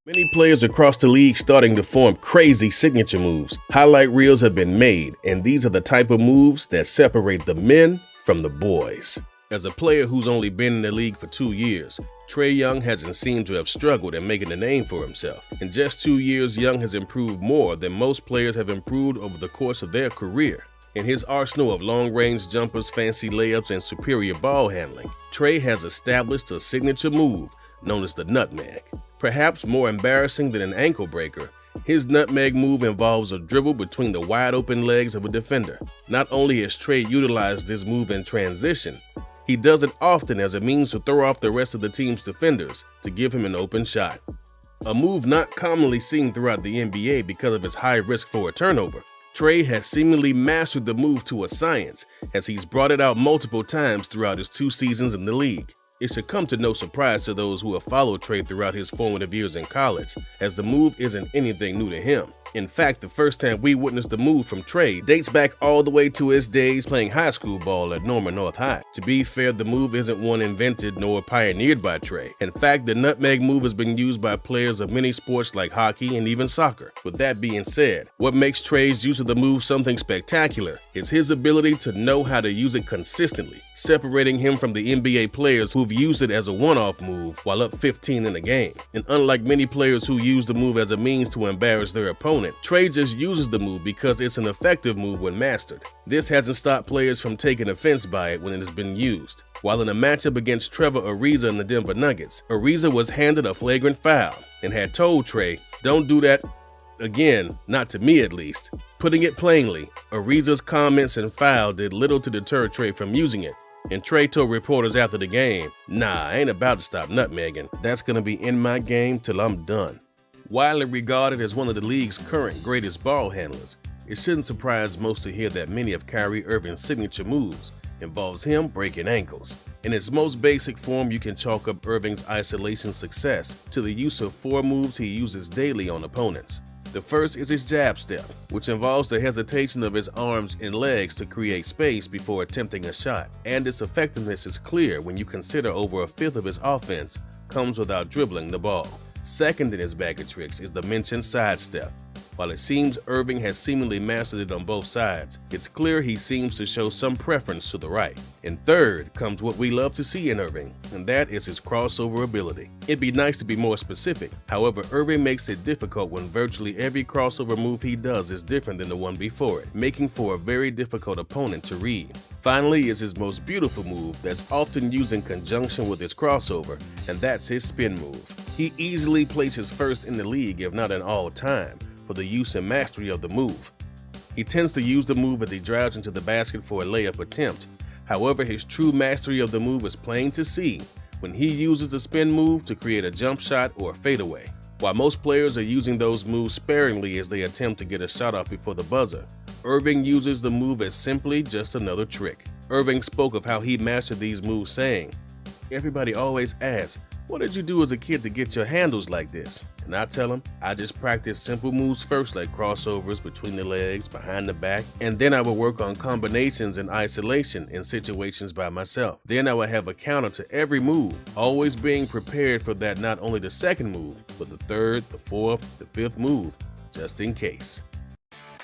Many players across the league starting to form crazy signature moves. Highlight reels have been made, and these are the type of moves that separate the men from the boys. As a player who's only been in the league for 2 years, Trae Young hasn't seemed to have struggled in making a name for himself. In just 2 years, Young has improved more than most players have improved over the course of their career. In his arsenal of long-range jumpers, fancy layups, and superior ball handling, Trae has established a signature move known as the nutmeg. Perhaps more embarrassing than an ankle breaker, his nutmeg move involves a dribble between the wide-open legs of a defender. Not only has Trae utilized this move in transition, he does it often as a means to throw off the rest of the team's defenders to give him an open shot. A move not commonly seen throughout the NBA because of its high risk for a turnover. Trae has seemingly mastered the move to a science as he's brought it out multiple times throughout his 2 seasons in the league. It should come to no surprise to those who have followed Trae throughout his formative years in college, as the move isn't anything new to him. In fact, the first time we witnessed the move from Trae dates back all the way to his days playing high school ball at Norman North High. To be fair, the move isn't one invented nor pioneered by Trae. In fact, the nutmeg move has been used by players of many sports like hockey and even soccer. With that being said, what makes Trae's use of the move something spectacular is his ability to know how to use it consistently, separating him from the NBA players who've used it as a one-off move while up 15 in a game. And unlike many players who use the move as a means to embarrass their opponent, Trae just uses the move because it's an effective move when mastered. This hasn't stopped players from taking offense by it when it has been used. While in a matchup against Trevor Ariza and the Denver Nuggets, Ariza was handed a flagrant foul and had told Trae, "Don't do that again, not to me at least." Putting it plainly, Ariza's comments and foul did little to deter Trae from using it. And Trae told reporters after the game, "Nah, I ain't about to stop nutmegging. That's gonna be in my game till I'm done." Widely regarded as one of the league's current greatest ball handlers, it shouldn't surprise most to hear that many of Kyrie Irving's signature moves involves him breaking ankles. In its most basic form, you can chalk up Irving's isolation success to the use of 4 moves he uses daily on opponents. The first is his jab step, which involves the hesitation of his arms and legs to create space before attempting a shot, and its effectiveness is clear when you consider over a fifth of his offense comes without dribbling the ball. Second in his bag of tricks is the mentioned sidestep. While it seems Irving has seemingly mastered it on both sides, it's clear he seems to show some preference to the right. And third comes what we love to see in Irving, and that is his crossover ability. It'd be nice to be more specific. However, Irving makes it difficult when virtually every crossover move he does is different than the one before it, making for a very difficult opponent to read. Finally is his most beautiful move that's often used in conjunction with his crossover, and that's his spin move. He easily places first in the league, if not in all time, for the use and mastery of the move. He tends to use the move as he drives into the basket for a layup attempt. However, his true mastery of the move is plain to see when he uses the spin move to create a jump shot or a fadeaway. While most players are using those moves sparingly as they attempt to get a shot off before the buzzer, Irving uses the move as simply just another trick. Irving spoke of how he mastered these moves, saying, "Everybody always asks, 'What did you do as a kid to get your handles like this?' And I tell them, I just practice simple moves first, like crossovers between the legs, behind the back, and then I will work on combinations and isolation in situations by myself. Then I will have a counter to every move, always being prepared for that, not only the second move, but the third, the fourth, the fifth move, just in case."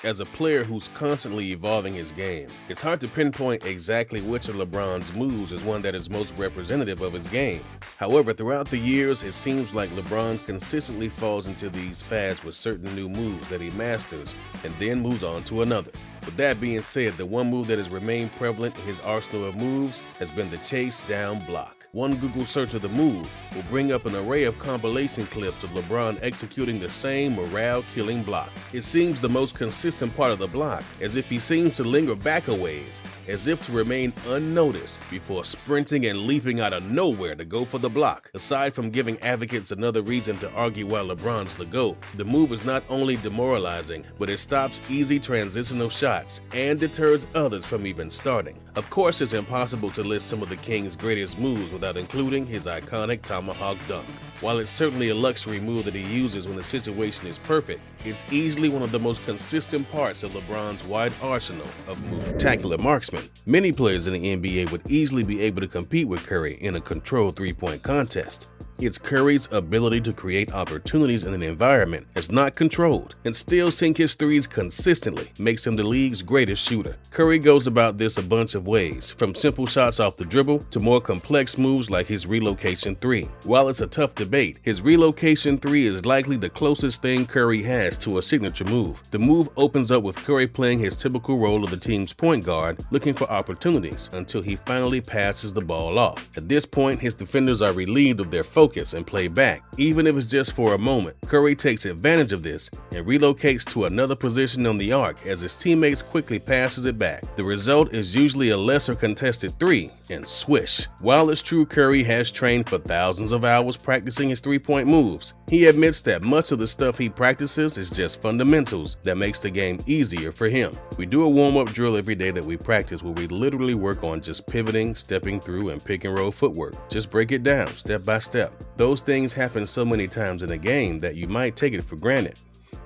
As a player who's constantly evolving his game, it's hard to pinpoint exactly which of LeBron's moves is one that is most representative of his game. However, throughout the years, it seems like LeBron consistently falls into these fads with certain new moves that he masters and then moves on to another. With that being said, the one move that has remained prevalent in his arsenal of moves has been the chase down block. One Google search of the move will bring up an array of compilation clips of LeBron executing the same morale-killing block. It seems the most consistent part of the block, as if he seems to linger back a ways, as if to remain unnoticed before sprinting and leaping out of nowhere to go for the block. Aside from giving advocates another reason to argue why LeBron's the GOAT, the move is not only demoralizing, but it stops easy transitional shots and deters others from even starting. Of course, it's impossible to list some of the King's greatest moves without including his iconic tomahawk dunk. While it's certainly a luxury move that he uses when the situation is perfect, it's easily one of the most consistent parts of LeBron's wide arsenal of spectacular marksman. Many players in the NBA would easily be able to compete with Curry in a controlled three-point contest. It's Curry's ability to create opportunities in an environment that's not controlled and still sink his threes consistently makes him the league's greatest shooter. Curry goes about this a bunch of ways, from simple shots off the dribble to more complex moves like his relocation three. While it's a tough debate, his relocation three is likely the closest thing Curry has to a signature move. The move opens up with Curry playing his typical role of the team's point guard, looking for opportunities until he finally passes the ball off. At this point, his defenders are relieved of their focus and play back, even if it's just for a moment. Curry takes advantage of this and relocates to another position on the arc as his teammates quickly passes it back. The result is usually a lesser contested three, and swish. While it's true Curry has trained for thousands of hours practicing his three-point moves, he admits that much of the stuff he practices is just fundamentals that makes the game easier for him. We do a warm-up drill every day that we practice where we literally work on just pivoting, stepping through, and pick and roll footwork. Just break it down step by step. Those things happen so many times in a game that you might take it for granted.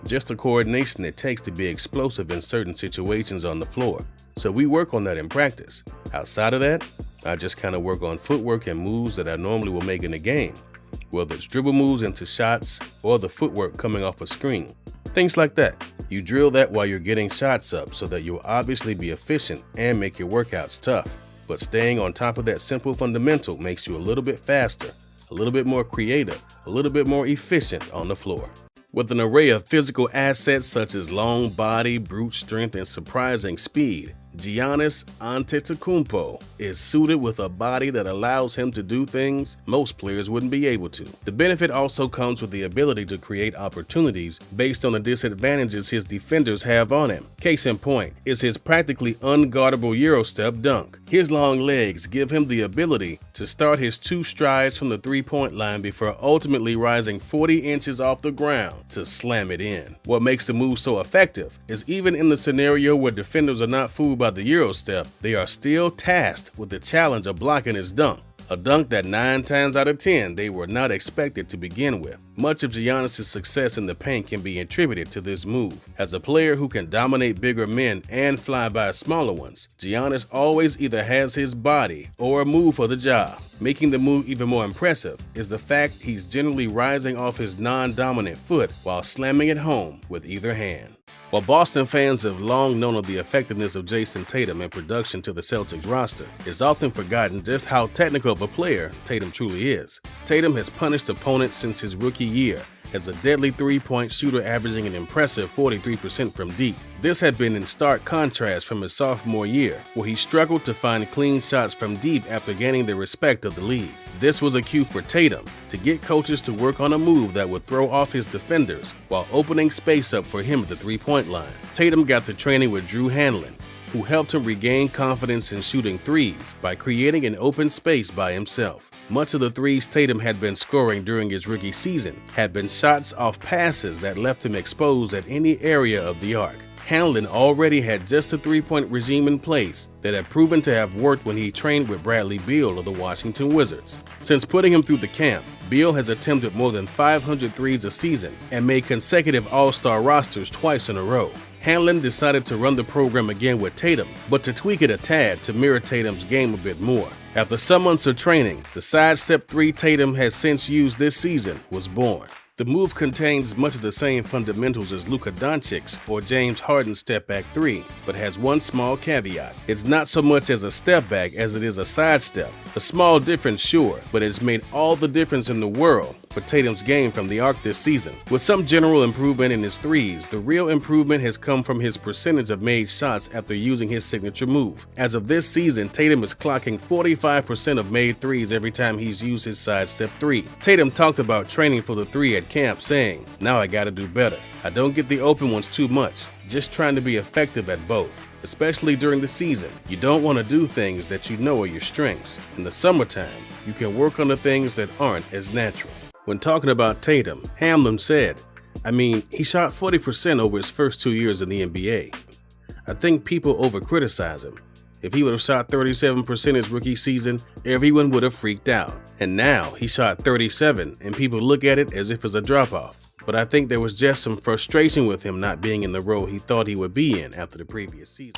Just the coordination it takes to be explosive in certain situations on the floor. So we work on that in practice. Outside of that, I just kind of work on footwork and moves that I normally will make in a game, whether it's dribble moves into shots or the footwork coming off a screen. Things like that. You drill that while you're getting shots up so that you'll obviously be efficient and make your workouts tough. But staying on top of that simple fundamental makes you a little bit faster, a little bit more creative, a little bit more efficient on the floor. With an array of physical assets such as long body, brute strength, and surprising speed, Giannis Antetokounmpo is suited with a body that allows him to do things most players wouldn't be able to. The benefit also comes with the ability to create opportunities based on the disadvantages his defenders have on him. Case in point is his practically unguardable Euro step dunk. His long legs give him the ability to start his two strides from the three-point line before ultimately rising 40 inches off the ground to slam it in. What makes the move so effective is even in the scenario where defenders are not fooled by the Euro step, they are still tasked with the challenge of blocking his dunk. A dunk that 9 times out of 10 they were not expected to begin with. Much of Giannis' success in the paint can be attributed to this move. As a player who can dominate bigger men and fly by smaller ones, Giannis always either has his body or a move for the job. Making the move even more impressive is the fact he's generally rising off his non-dominant foot while slamming it home with either hand. While Boston fans have long known of the effectiveness of Jason Tatum in production to the Celtics roster, it's often forgotten just how technical of a player Tatum truly is. Tatum has punished opponents since his rookie year as a deadly three-point shooter averaging an impressive 43% from deep. This had been in stark contrast from his sophomore year, where he struggled to find clean shots from deep after gaining the respect of the league. This was a cue for Tatum to get coaches to work on a move that would throw off his defenders while opening space up for him at the three-point line. Tatum got the training with Drew Hanlen, who helped him regain confidence in shooting threes by creating an open space by himself. Much of the threes Tatum had been scoring during his rookie season had been shots off passes that left him exposed at any area of the arc. Hanlen already had just a three-point regime in place that had proven to have worked when he trained with Bradley Beal of the Washington Wizards. Since putting him through the camp, Beal has attempted more than 500 threes a season and made consecutive All-Star rosters twice in a row. Hanlen decided to run the program again with Tatum, but to tweak it a tad to mirror Tatum's game a bit more. After some months of training, the sidestep three Tatum has since used this season was born. The move contains much of the same fundamentals as Luka Doncic's or James Harden's step-back three, but has one small caveat. It's not so much as a step-back as it is a sidestep. A small difference, sure, but it's made all the difference in the world for Tatum's game from the arc this season. With some general improvement in his threes, the real improvement has come from his percentage of made shots after using his signature move. As of this season, Tatum is clocking 45% of made threes every time he's used his sidestep three. Tatum talked about training for the three at camp, saying, "Now I gotta do better. I don't get the open ones too much, just trying to be effective at both. Especially during the season, you don't want to do things that you know are your strengths. In the summertime, you can work on the things that aren't as natural." When talking about Tatum, Hanlen said, he shot 40% over his first 2 years in the NBA. I think people over-criticize him. If he would have shot 37% his rookie season, everyone would have freaked out. And now he shot 37 and people look at it as if it's a drop-off. But I think there was just some frustration with him not being in the role he thought he would be in after the previous season.